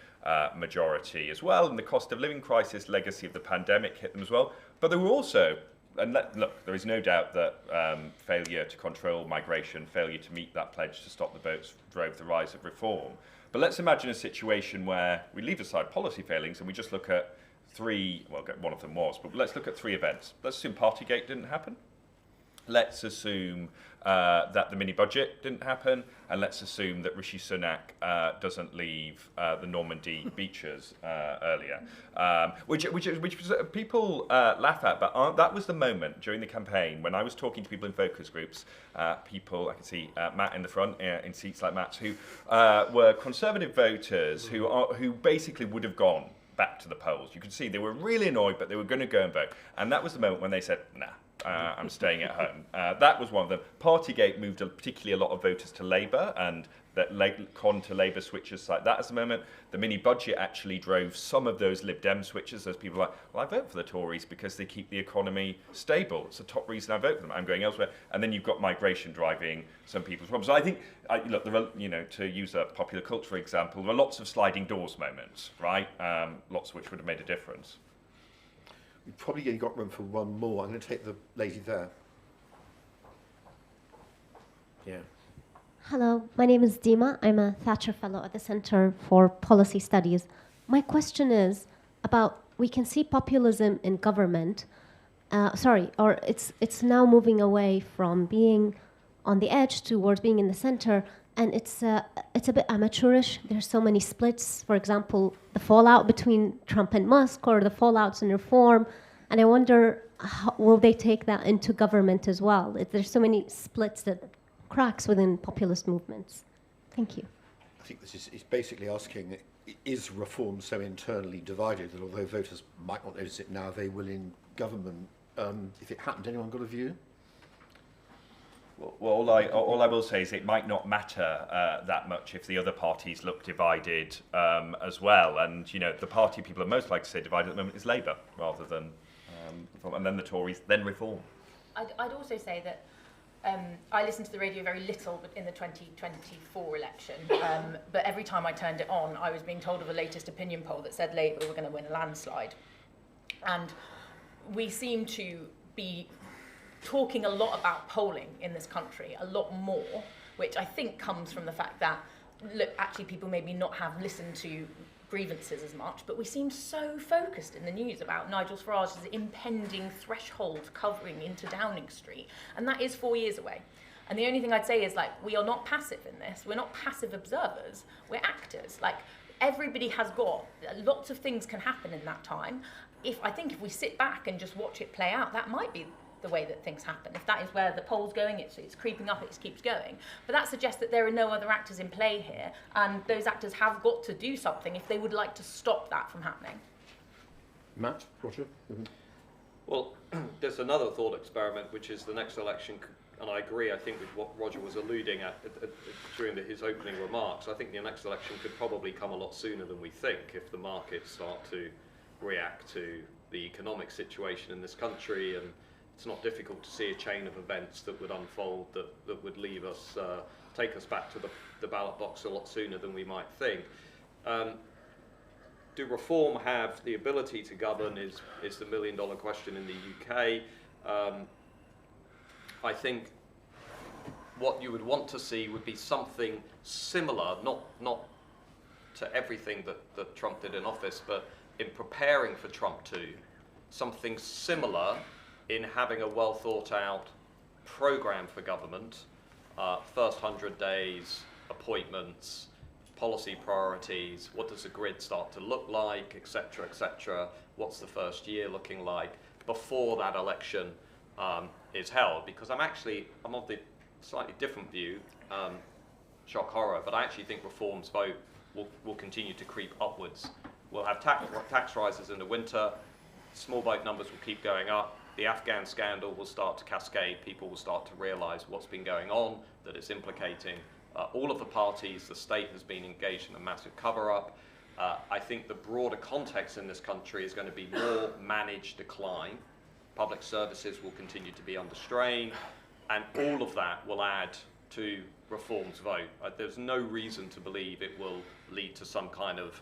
majority as well, and the cost of living crisis legacy of the pandemic hit them as well. But there were also, look, there is no doubt that failure to control migration, failure to meet that pledge to stop the boats drove the rise of reform. But let's imagine a situation where we leave aside policy failings and we just look at three, well, one of them was, but let's look at three events. Let's assume Partygate didn't happen. Let's assume that the mini-budget didn't happen, and let's assume that Rishi Sunak doesn't leave the Normandy beaches earlier, which people laugh at, but that was the moment during the campaign when I was talking to people in focus groups, people, I can see Matt in the front, in seats like Matt's, who were Conservative voters who basically would have gone back to the polls. You could see they were really annoyed, but they were going to go and vote. And that was the moment when they said, nah, I'm staying at home. That was one of them. Partygate moved particularly a lot of voters to Labour, and that con to Labour switches like that as the moment. The mini-budget actually drove some of those Lib Dem switches. Those people were like, well, I vote for the Tories because they keep the economy stable. It's the top reason I vote for them. I'm going elsewhere. And then you've got migration driving some people's problems. So I think, look, there are, to use a popular culture example, there are lots of sliding doors moments, right? Lots of which would have made a difference. We've probably only got room for one more. I'm going to take the lady there. Yeah. Hello, my name is Dima. I'm a Thatcher Fellow at the Centre for Policy Studies. My question is about, we can see populism in government, it's now moving away from being on the edge towards being in the centre, and it's a bit amateurish. There's so many splits, for example, the fallout between Trump and Musk, or the fallouts in reform, and I wonder, will they take that into government as well? There's so many splits, that cracks within populist movements. Thank you. I think this is basically asking, is reform so internally divided that although voters might not notice it now, they will in government? If it happened, anyone got a view? Well, all I will say is it might not matter that much if the other parties look divided as well. And, you know, the party people are most likely to say divided at the moment is Labour, rather than Reform, and then the Tories, then Reform. I'd also say that I listened to the radio very little in the 2024 election, but every time I turned it on, I was being told of the latest opinion poll that said Labour were going to win a landslide. And we seem to be talking a lot about polling in this country, a lot more, which I think comes from the fact that, look, actually people maybe not have listened to grievances as much, but we seem so focused in the news about Nigel Farage's impending threshold covering into Downing Street, and that is 4 years away. And the only thing I'd say is, like, we are not passive in this. We're not passive observers. We're actors. Like, everybody has got, lots of things can happen in that time. I think if we sit back and just watch it play out, that might be the way that things happen. If that is where the poll's going, it's creeping up, it keeps going. But that suggests that there are no other actors in play here, and those actors have got to do something if they would like to stop that from happening. Matt, Roger? Mm-hmm. Well, there's another thought experiment, which is the next election, and I agree, I think, with what Roger was alluding at during his opening remarks. I think the next election could probably come a lot sooner than we think if the markets start to react to the economic situation in this country, and it's not difficult to see a chain of events that would unfold that would leave us, take us back to the ballot box a lot sooner than we might think. Do Reform have the ability to govern is the million-dollar question in the UK. I think what you would want to see would be something similar, not to everything that Trump did in office, but in preparing for Trump 2, something similar in having a well thought out program for government, first 100 days, appointments, policy priorities, what does the grid start to look like, etc., etc., what's the first year looking like before that election is held. Because I'm of the slightly different view, shock horror, but I actually think Reform's vote will continue to creep upwards. We'll have tax rises in the winter, small vote numbers will keep going up, the Afghan scandal will start to cascade, people will start to realise what's been going on, that it's implicating all of the parties, the state has been engaged in a massive cover-up. I think the broader context in this country is going to be more managed decline. Public services will continue to be under strain, and all of that will add to Reform's vote. There's no reason to believe it will lead to some kind of,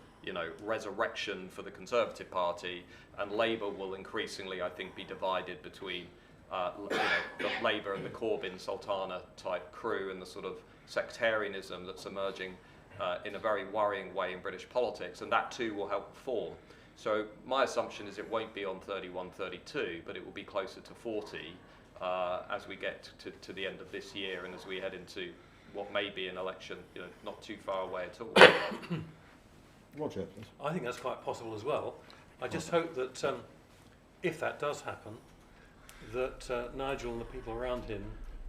resurrection for the Conservative Party, and Labour will increasingly, I think, be divided between the Labour and the Corbyn Sultana type crew and the sort of sectarianism that's emerging in a very worrying way in British politics, and that too will help Reform. So my assumption is it won't be on 31, 32, but it will be closer to 40 as we get to the end of this year and as we head into what may be an election, not too far away at all. Roger. I think that's quite possible as well. I just hope that if that does happen, that Nigel and the people around him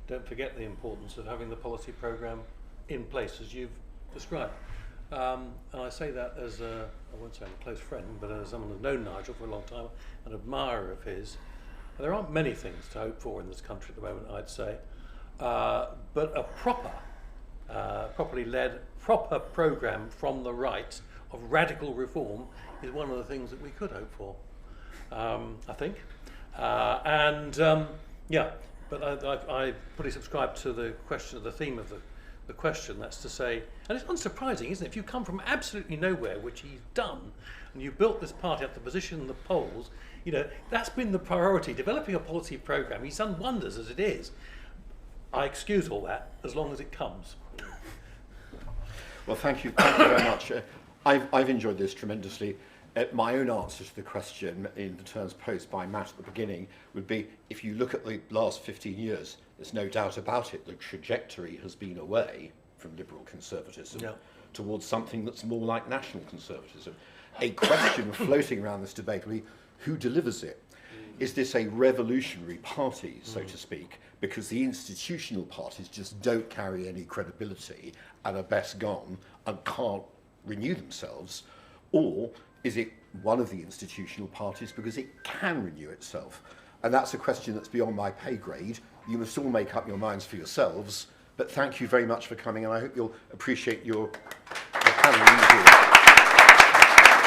don't forget the importance of having the policy programme in place as you've described. And I say that as I won't say I'm a close friend, but as someone who's known Nigel for a long time, an admirer of his. There aren't many things to hope for in this country at the moment, I'd say, but a properly led, proper programme from the right of radical reform is one of the things that we could hope for, I think. But I fully subscribe to the theme of the question. That's to say, and it's unsurprising, isn't it? If you come from absolutely nowhere, which he's done, and you built this party up to position in the polls, that's been the priority, developing a policy programme. He's done wonders as it is. I excuse all that as long as it comes. Well, thank you very much. I've enjoyed this tremendously. My own answer to the question, in the terms posed by Matt at the beginning, would be, if you look at the last 15 years, there's no doubt about it, the trajectory has been away from liberal conservatism towards something that's more like national conservatism. A question floating around this debate will be, who delivers it? Is this a revolutionary party, so to speak, because the institutional parties just don't carry any credibility and are best gone and can't renew themselves? Or is it one of the institutional parties because it can renew itself? and that's a question that's beyond my pay grade. You must all make up your minds for yourselves, but thank you very much for coming, and I hope you'll appreciate your panel.